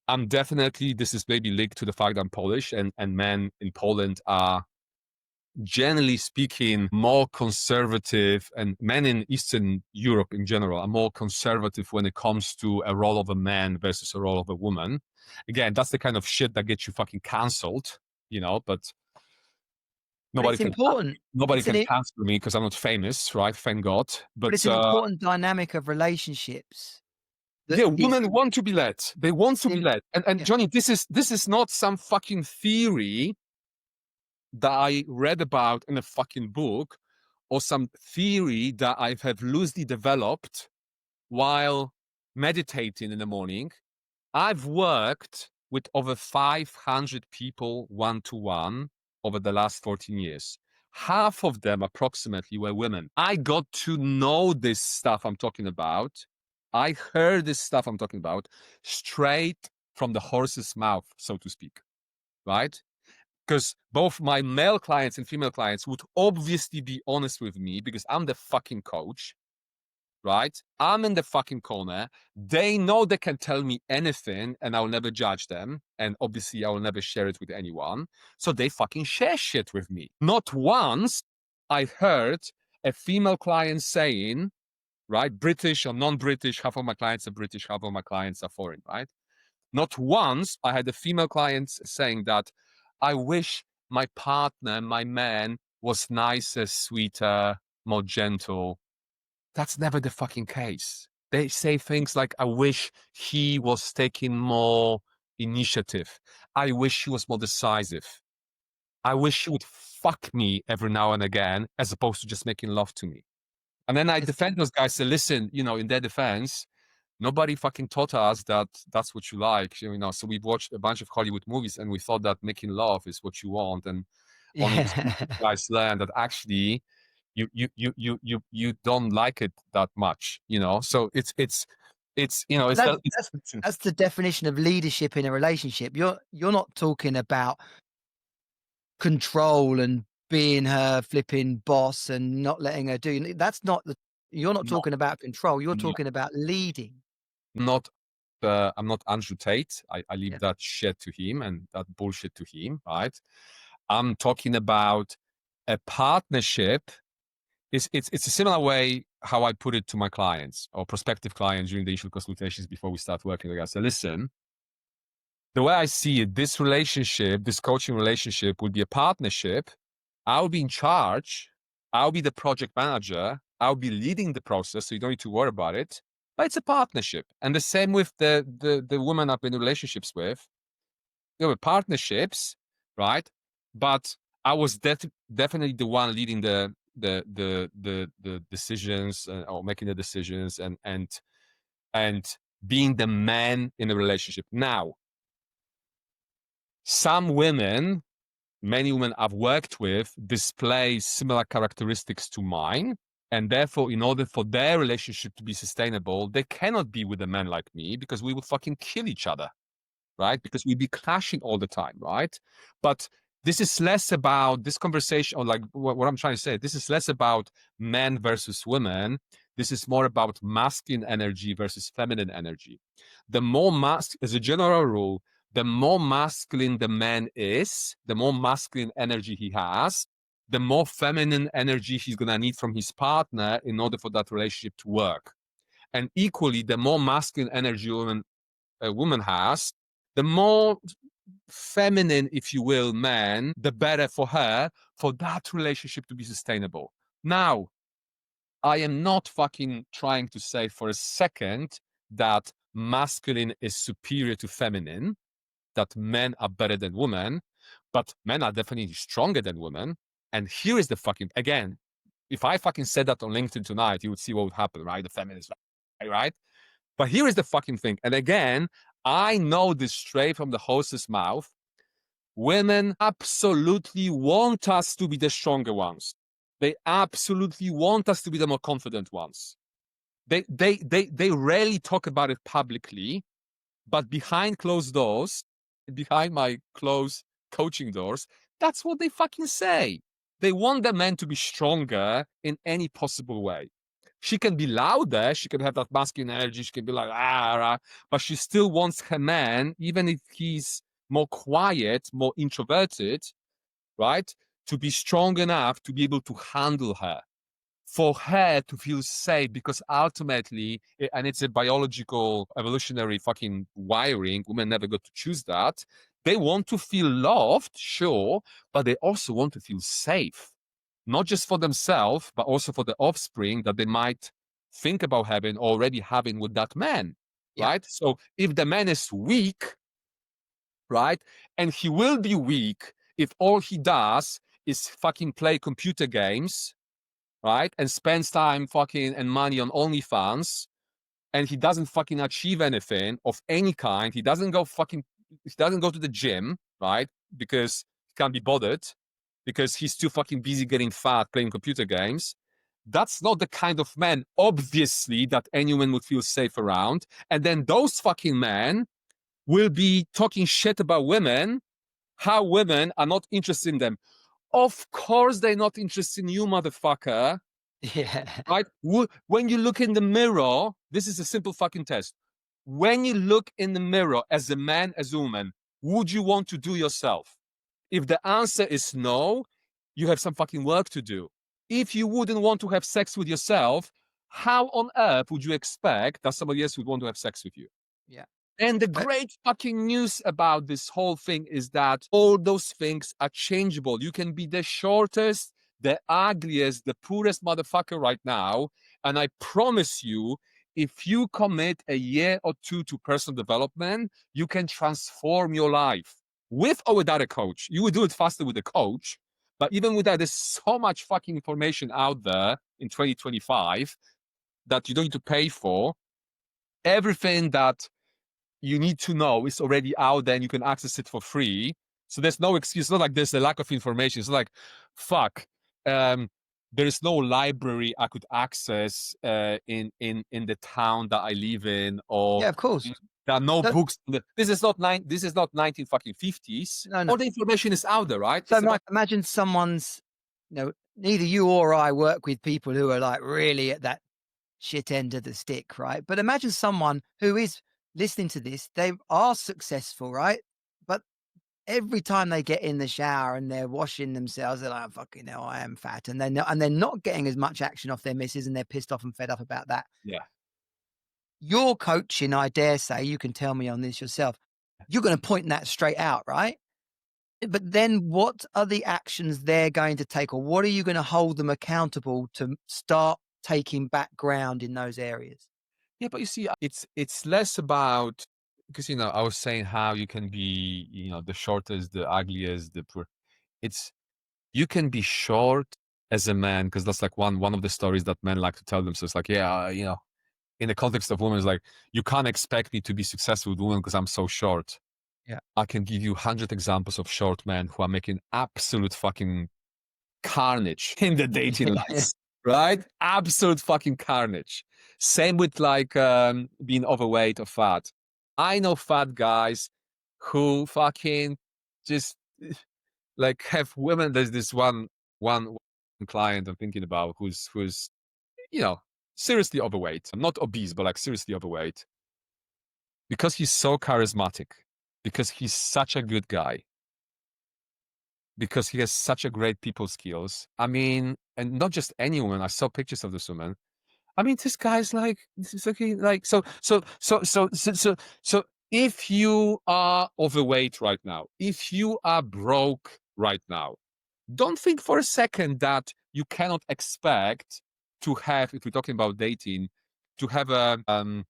S1: I'm definitely this is maybe linked to the fact that I'm Polish and men in Poland are generally speaking more conservative, and men in Eastern Europe in general are more conservative when it comes to a role of a man versus a role of a woman. Again, that's the kind of shit that gets you fucking cancelled, but
S2: But
S1: nobody
S2: it's
S1: can
S2: important.
S1: nobody
S2: It's
S1: can
S2: an
S1: cancel me because I'm not famous, right? Thank God.
S2: But
S1: But
S2: it's an important dynamic of relationships that
S1: yeah,
S2: it's
S1: women want to be led. They want to be
S2: in
S1: led. And
S2: yeah.
S1: Johnny, this is not some fucking theory that I read about in a fucking book or some theory that I have loosely developed while meditating in the morning. I've worked with over 500 people one-to-one over the last 14 years. Half of them approximately were women. I got to know this stuff I'm talking about. I heard this stuff I'm talking about straight from the horse's mouth, so to speak, right? Because both my male clients and female clients would obviously be honest with me because I'm the fucking coach, right? I'm in the fucking corner. They know they can tell me anything and I'll never judge them. And obviously, I will never share it with anyone. So they fucking share shit with me. Not once I heard a female client saying, right, British or non British, half of my clients are British, half of my clients are foreign, right? Not once I had a female client saying that I wish my partner, my man, was nicer, sweeter, more gentle. That's never the fucking case. They say things like, I wish he was taking more initiative. I wish he was more decisive. I wish he would fuck me every now and again, as opposed to just making love to me. And then I
S2: It's
S1: defend those guys, say, listen, in their defense, nobody fucking taught us that that's what you like. So we've watched a bunch of Hollywood movies and we thought that making love is what you want. And only
S2: yeah.
S1: guys learn that actually you don't like it that much, so it's
S2: But
S1: it's
S2: that's
S1: that it's,
S2: that's that's the definition of leadership in a relationship. You're not talking about control and being her flipping boss and not letting her do. That's not the. You're not
S1: not
S2: talking about control. You're
S1: not
S2: talking about leading.
S1: not I'm not Andrew Tate. I leave
S2: Yeah.
S1: that shit to him and that bullshit to him, right? I'm talking about a partnership. It's a similar way how I put it to my clients or prospective clients during the initial consultations before we start working together. So listen, the way I see it, this relationship, this coaching relationship would be a partnership. I'll be in charge. I'll be the project manager. I'll be leading the process, so you don't need to worry about it. But it's a partnership. And the same with the woman I've been in relationships with. There were partnerships, right? But I was definitely the one leading the decisions, or making the decisions, and being the man in the relationship. Now, some women, many women I've worked with, display similar characteristics to mine. And therefore, in order for their relationship to be sustainable, they cannot be with a man like me, because we would fucking kill each other, right? Because we'd be clashing all the time, right? But this is less about this conversation, or like what I'm trying to say. This is less about men versus women. This is more about masculine energy versus feminine energy. The more as a general rule, the more masculine the man is, the more masculine energy he has, the more feminine energy he's going to need from his partner in order for that relationship to work. And equally, the more masculine energy a woman has, the more feminine, if you will, man, the better for her, for that relationship to be sustainable. Now, I am not fucking trying to say for a second that masculine is superior to feminine, that men are better than women, but men are definitely stronger than women. And here is the fucking, again, if I fucking said that on LinkedIn tonight, you would see what would happen, right? The feminists, right? But here is the fucking thing. And again, I know this straight from the horse's mouth. Women absolutely want us to be the stronger ones. They absolutely want us to be the more confident ones. They rarely talk about it publicly, but behind closed doors, behind my closed coaching doors, that's what they fucking say. They want the man to be stronger in any possible way. She can be louder, she can have that masculine energy, she can be like, but she still wants her man, even if he's more quiet, more introverted, right? To be strong enough to be able to handle her, for her to feel safe, because ultimately, and it's a biological, evolutionary fucking wiring, women never got to choose that. They want to feel loved, sure, but they also want to feel safe, not just for themselves, but also for the offspring that they might think about having, already having with that man,
S2: Yeah.
S1: right? So if the man is weak, right, and he will be weak if all he does is fucking play computer games, right, and spends time fucking and money on OnlyFans, and he doesn't fucking achieve anything of any kind. He doesn't go to the gym, right, because he can't be bothered, because he's too fucking busy getting fat playing computer games. That's not the kind of man, obviously, that anyone would feel safe around. And then those fucking men will be talking shit about women, how women are not interested in them. Of course they're not interested in you, motherfucker.
S2: Yeah.
S1: Right? When you look in the mirror, this is a simple fucking test. When you look in the mirror as a man, as a woman, would you want to do yourself? If the answer is no, you have some fucking work to do. If you wouldn't want to have sex with yourself, how on earth would you expect that somebody else would want to have sex with you?
S2: Yeah.
S1: And the
S2: But
S1: great fucking news about this whole thing is that all those things are changeable. You can be the shortest, the ugliest, the poorest motherfucker right now. And I promise you, if you commit a year or two to personal development, you can transform your life with or without a coach. You will do it faster with a coach. But even with that, there's so much fucking information out there in 2025 that you don't need to pay for. Everything that you need to know is already out there and you can access it for free. So there's no excuse. It's not like there's a lack of information. It's like, fuck, there is no library I could access in the town that I live in, or
S2: yeah, of course.
S1: there are no
S2: So,
S1: books. This is not 19 fucking 50s.
S2: no, no.
S1: All the information is out there, right?
S2: So,
S1: It's about
S2: Mike, imagine neither you or I work with people who are like really at that shit end of the stick, right? But imagine someone who is listening to this, they are successful, right? But every time they get in the shower and they're washing themselves, they're like, fucking hell, I am fat. And they're not getting as much action off their misses, and they're pissed off and fed up about that.
S1: yeah.
S2: Your coaching, I dare say, you can tell me on this yourself. you're going to point that straight out, right? But then what are the actions they're going to take, or what are you going to hold them accountable to start taking back ground in those areas?
S1: Yeah, but you see, it's less about, because I was saying how you can be, the shortest, the ugliest, the poor. It's You can be short as a man, because that's like one of the stories that men like to tell themselves. Like, yeah, in the context of women, it's like, you can't expect me to be successful with women because I'm so short.
S2: Yeah.
S1: I can give you 100 examples of short men who are making absolute fucking carnage in the dating lives, right? Absolute fucking carnage. Same with like being overweight or fat. I know fat guys who fucking just like have women. There's this one client I'm thinking about who's you know seriously overweight. I'm not obese, but like seriously overweight, because he's so charismatic, because he's such a good guy, because he has such a great people skills. I mean, and not just any woman. I saw pictures of this woman. I mean, this guy's like, this is like so. If you are overweight right now, if you are broke right now, don't think for a second that you cannot expect to have, if we're talking about dating, to have a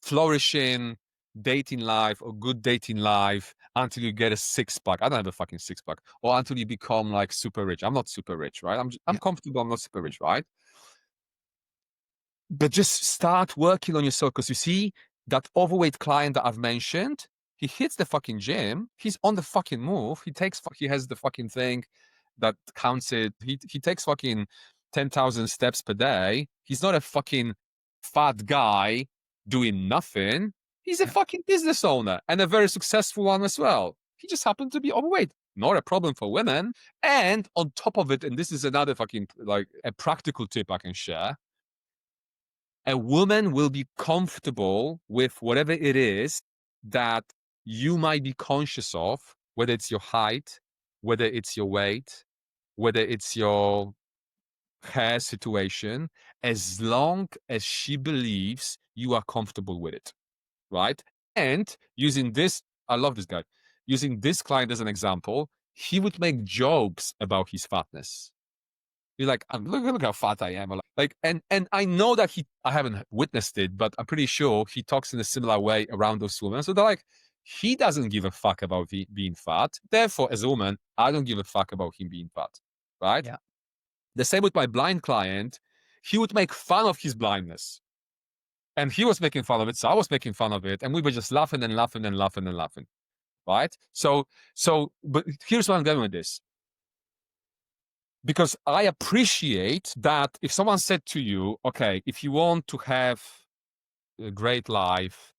S1: flourishing dating life or good dating life until you get a six pack. I don't have a fucking six pack. Or until you become like super rich. I'm not super rich, right? I'm
S2: Yeah.
S1: comfortable. I'm not super rich, right? But just start working on yourself, because you see that overweight client that I've mentioned, he hits the fucking gym. He's on the fucking move. He has the fucking thing that counts it. He takes fucking 10,000 steps per day. He's not a fucking fat guy doing nothing. He's a
S2: Yeah.
S1: fucking business owner, and a very successful one as well. He just happened to be overweight. Not a problem for women. And on top of it, and this is another fucking like a practical tip I can share, a woman will be comfortable with whatever it is that you might be conscious of, whether it's your height, whether it's your weight, whether it's your hair situation, as long as she believes you are comfortable with it, right? And using this, I love this guy, using this client as an example, he would make jokes about his fatness. You're like, look how fat I am. And I know that I haven't witnessed it, but I'm pretty sure he talks in a similar way around those women. So they're like, he doesn't give a fuck about being fat. Therefore, as a woman, I don't give a fuck about him being fat, right?
S2: Yeah.
S1: The same with my blind client. He would make fun of his blindness. And he was making fun of it. So I was making fun of it. And we were just laughing and laughing and laughing and laughing, right? But here's what I'm going with this. Because I appreciate that if someone said to you, okay, if you want to have a great life,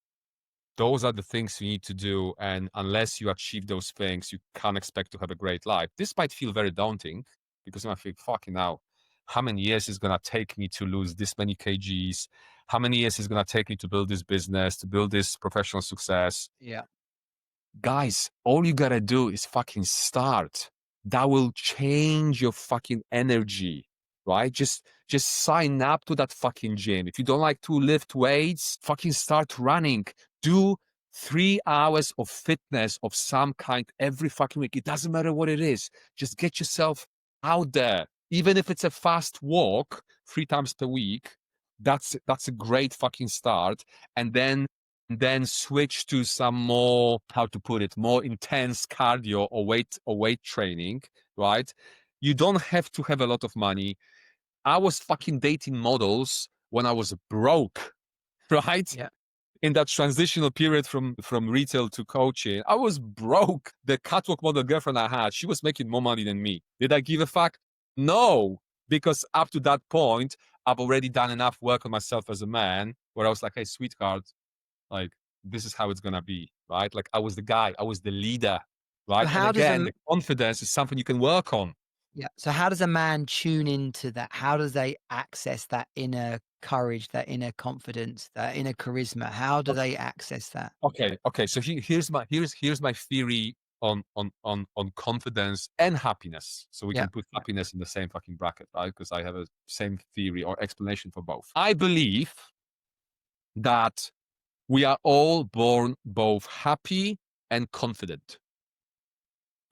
S1: those are the things you need to do. And unless you achieve those things, you can't expect to have a great life. This might feel very daunting, because you might think, fucking now, how many years is going to take me to lose this many kgs? How many years is going to take me to build this business, to build this professional success?
S2: Yeah.
S1: Guys, all you gotta do is fucking start. That will change your fucking energy, right? Just sign up to that fucking gym. If you don't like to lift weights, fucking start running. Do 3 hours of fitness of some kind every fucking week. It doesn't matter what it is. Just get yourself out there. Even if it's a fast walk 3 times per week, that's a great fucking start. And then switch to some more, how to put it, more intense cardio or weight training, right? You don't have to have a lot of money. I was fucking dating models when I was broke, right?
S2: Yeah.
S1: In that transitional period from retail to coaching, I was broke. The catwalk model girlfriend I had, she was making more money than me. Did I give a fuck? No, because up to that point, I've already done enough work on myself as a man where I was like, hey, sweetheart, like, this is how it's gonna be, right? Like, I was the guy, I was the leader,
S2: So
S1: right? And
S2: how does
S1: again,
S2: a
S1: the confidence is something you can work on.
S2: Yeah. So how does a man tune into that? How does they access that inner courage, that inner confidence, that inner charisma? How do they access that?
S1: Okay. So here's my theory on confidence and happiness. So we
S2: Yeah.
S1: can put happiness in the same fucking bracket, right? Because I have a same theory or explanation for both. I believe that we are all born both happy and confident,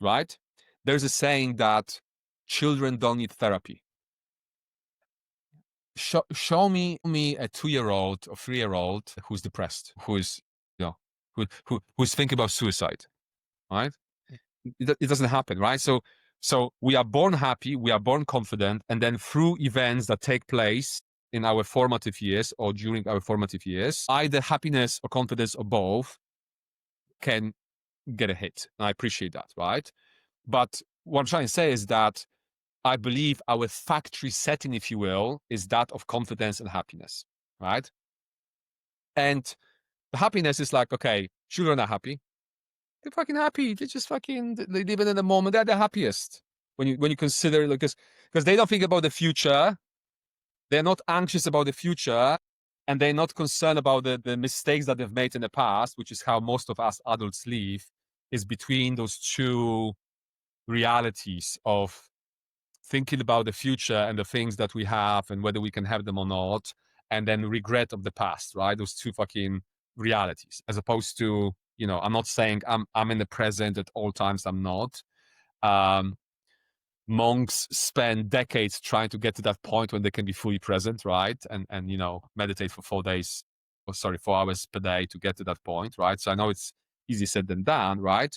S1: right? There's a saying that children don't need therapy. Show me a 2-year-old or 3-year-old who's depressed, who's who's thinking about suicide, right? It doesn't happen, right? So we are born happy, we are born confident, and then through events that take place in our formative years or during our formative years, either happiness or confidence or both can get a hit. And I appreciate that, right? But what I'm trying to say is that I believe our factory setting, if you will, is that of confidence and happiness, right? And the happiness is like, okay, children are happy. They're fucking happy. They're just fucking, they live in the moment. They're the happiest when you consider, because they don't think about the future. They're not anxious about the future, and they're not concerned about the mistakes that they've made in the past, which is how most of us adults live, is between those two realities of thinking about the future and the things that we have and whether we can have them or not, and then regret of the past, right? Those two fucking realities, as opposed to, I'm not saying I'm in the present at all times. I'm not. Monks spend decades trying to get to that point when they can be fully present, right? And meditate for 4 hours per day to get to that point, right? So I know it's easier said than done, right?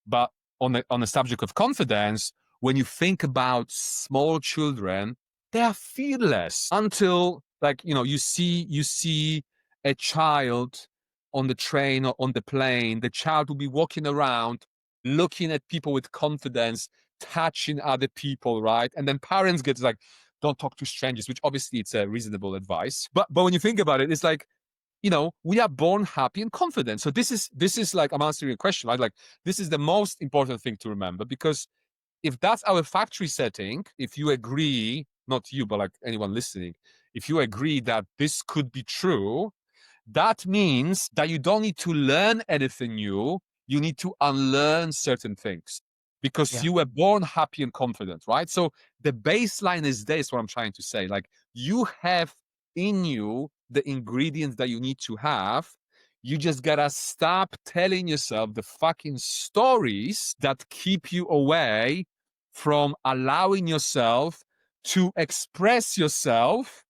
S1: But on the subject of confidence, when you think about small children, they are fearless until, like, you see a child on the train or on the plane. The child will be walking around looking at people with confidence, touching other people, right? And then parents get like, don't talk to strangers, which obviously it's a reasonable advice. But when you think about it, it's like, we are born happy and confident. So this is like, I'm answering your question, right? Like, this is the most important thing to remember, because if that's our factory setting, if you agree, not you, but like anyone listening, if you agree that this could be true, that means that you don't need to learn anything new. You need to unlearn certain things because you were born happy and confident, right? So the baseline is this, what I'm trying to say. Like, you have in you the ingredients that you need to have. You just gotta stop telling yourself the fucking stories that keep you away from allowing yourself to express yourself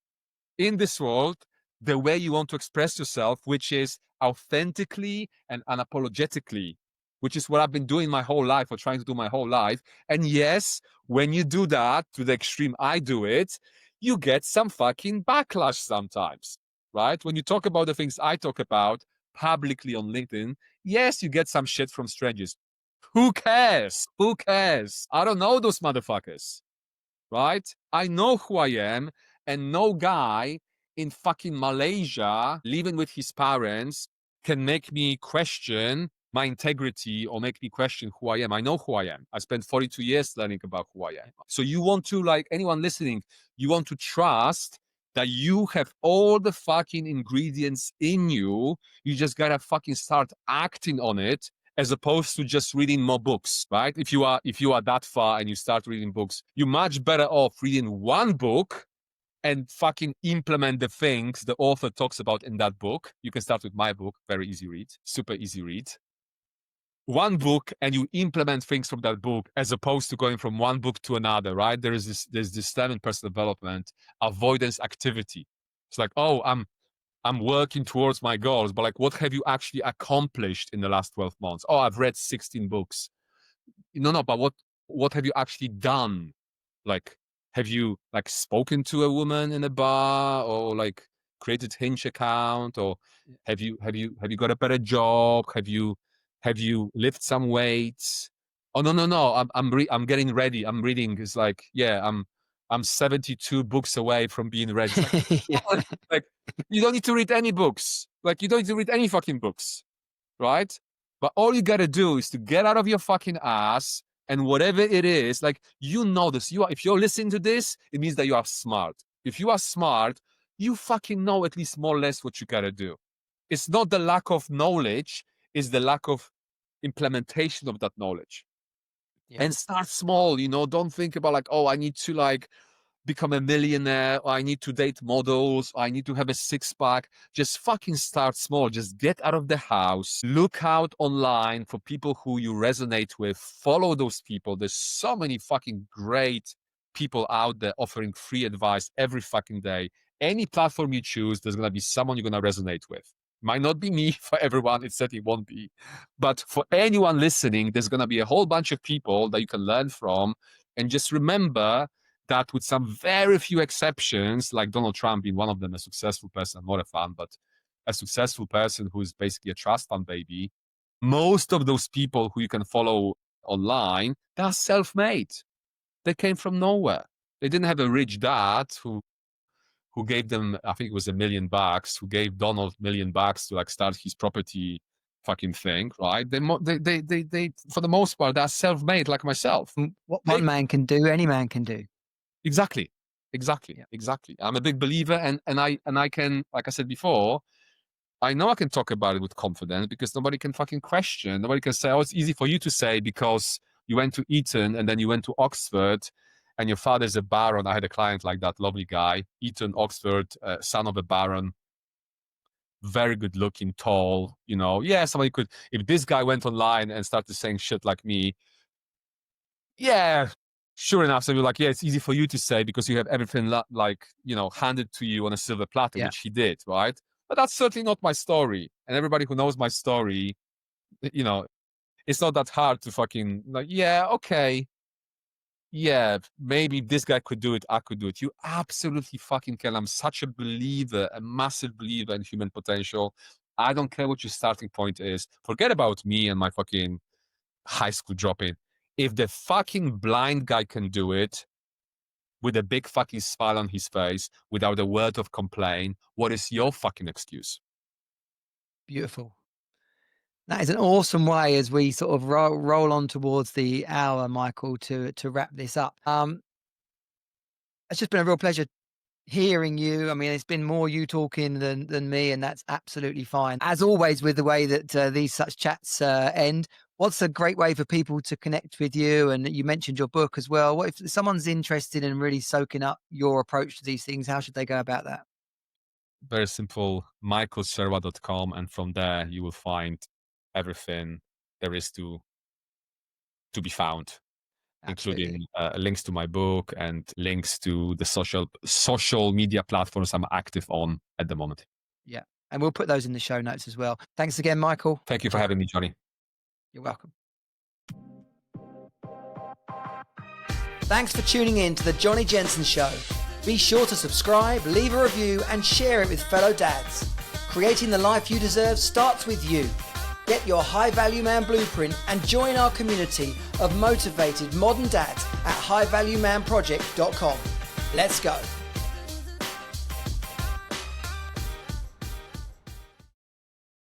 S1: in this world the way you want to express yourself, which is authentically and unapologetically, which is what I've been doing my whole life, or trying to do my whole life. And yes, when you do that to the extreme I do it, you get some fucking backlash sometimes, right? When you talk about the things I talk about publicly on LinkedIn, yes, you get some shit from strangers. Who cares? Who cares? I don't know those motherfuckers, right? I know who I am, and no guy in fucking Malaysia living with his parents can make me question my integrity or make me question who I am. I know who I am. I spent 42 years learning about who I am. So you want to, like anyone listening, you want to trust that you have all the fucking ingredients in you. You just gotta fucking start acting on it, as opposed to just reading more books, right? If you are that far and you start reading books, you're much better off reading one book and fucking implement the things the author talks about in that book. You can start with my book, very easy read, super easy read. One book, and you implement things from that book, as opposed to going from one book to another, right? There's this term in personal development, avoidance activity. It's like, oh, I'm working towards my goals, but like, what have you actually accomplished in the last 12 months? Oh, I've read 16 books. No, but what have you actually done? Like, have you like spoken to a woman in a bar, or like created Hinge account, or have you got a better job? Have you lift some weights? Oh, no. I'm getting ready. I'm reading. It's like, yeah, I'm 72 books away from being ready. It's like, like, you don't need to read any books. Like, you don't need to read any fucking books, right? But all you gotta do is to get out of your fucking ass, and whatever it is, like, this. If you're listening to this, it means that you are smart. If you are smart, you fucking know at least more or less what you gotta do. It's not the lack of knowledge, it's the lack of implementation of that knowledge. And start small, don't think about like, oh, I need to like become a millionaire, or I need to date models, or I need to have a six-pack. Just fucking start small. Just get out of the house. Look out online for people who you resonate with. Follow those people. There's so many fucking great people out there offering free advice every fucking day. Any platform you choose, there's going to be someone you're going to resonate with. Might not be me for everyone, it certainly won't be. But for anyone listening, there's going to be a whole bunch of people that you can learn from. And just remember that with some very few exceptions, like Donald Trump being one of them, a successful person, I'm not a fan, but a successful person who is basically a trust fund baby, most of those people who you can follow online, they're self-made. They came from nowhere. They didn't have a rich dad who gave them, I think it was $1 million, who gave Donald $1 million to like start his property fucking thing, right? They for the most part, they're self-made like myself.
S2: What one man can do, any man can do.
S1: Exactly. I'm a big believer, and I can, like I said before, I know I can talk about it with confidence because nobody can fucking question. Nobody can say, oh, it's easy for you to say because you went to Eton and then you went to Oxford and your father's a baron. I had a client like that, lovely guy, Eton, Oxford, son of a baron, very good looking, tall, yeah, somebody could, if this guy went online and started saying shit like me, yeah, sure enough, so you're like, yeah, it's easy for you to say because you have everything handed to you on a silver platter, which he did, right? But that's certainly not my story. And everybody who knows my story, it's not that hard to fucking yeah, okay. Yeah, maybe this guy could do it, I could do it. You absolutely fucking can. I'm such a believer, a massive believer in human potential. I don't care what your starting point is. Forget about me and my fucking high school drop-in. If the fucking blind guy can do it with a big fucking smile on his face, without a word of complaint, what is your fucking excuse?
S2: Beautiful. That is an awesome way as we sort of roll on towards the hour, Michael, to wrap this up. It's just been a real pleasure hearing you. I mean, it's been more you talking than me, and that's absolutely fine. As always, with the way that these such chats end, what's a great way for people to connect with you? And you mentioned your book as well. What if someone's interested in really soaking up your approach to these things? How should they go about that?
S1: Very simple, michaelserwa.com, and from there you will find everything there is to be found. Absolutely. Including links to my book and links to the social media platforms I'm active on at the moment.
S2: Yeah, and we'll put those in the show notes as well. Thanks again, Michael.
S1: Thank you for having me, Jonnie.
S2: You're welcome. Thanks for tuning in to the Jonnie Jensen Show. Be sure to subscribe, leave a review, and share it with fellow dads. Creating the life you deserve starts with you. Get your High Value Man blueprint and join our community of motivated modern dads at highvaluemanproject.com. Let's go.